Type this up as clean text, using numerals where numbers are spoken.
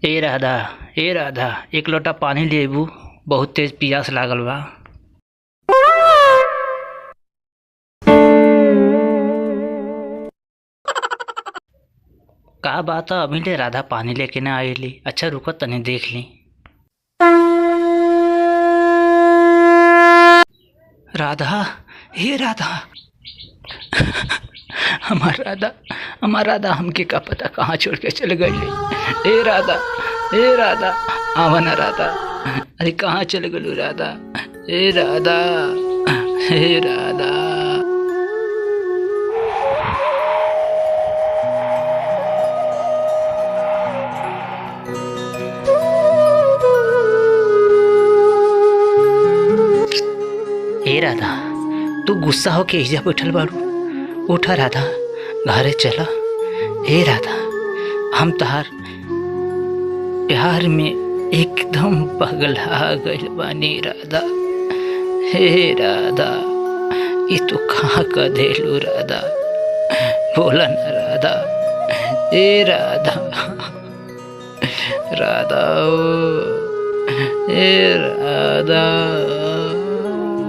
ए राधा, ए राधा, एक लोटा पानी ले अबू। बहुत तेज पियास लागल बा। का बात है, अभी ले राधा पानी लेके ना आईली। अच्छा रुको तनी देख ली। राधा, हे राधा। हमार राधा, हमार राधा हमके का पता कहाँ छोड़ के चल गई। ए राधा, ए राधा, आवा ना राधा। अरे कहाँ चल गलू राधा। ए राधा, हे राधा। ए राधा, तू गुस्सा होके एहिजा बैठल बाड़ू। उठा राधा, घरे चला। ए राधा, हम तहार प्यार में एकदम पगला गइल बानी राधा। हे राधा, ये तू कहाँ का देलू राधा। बोला ना राधा। ए राधा, राधा, ए राधा।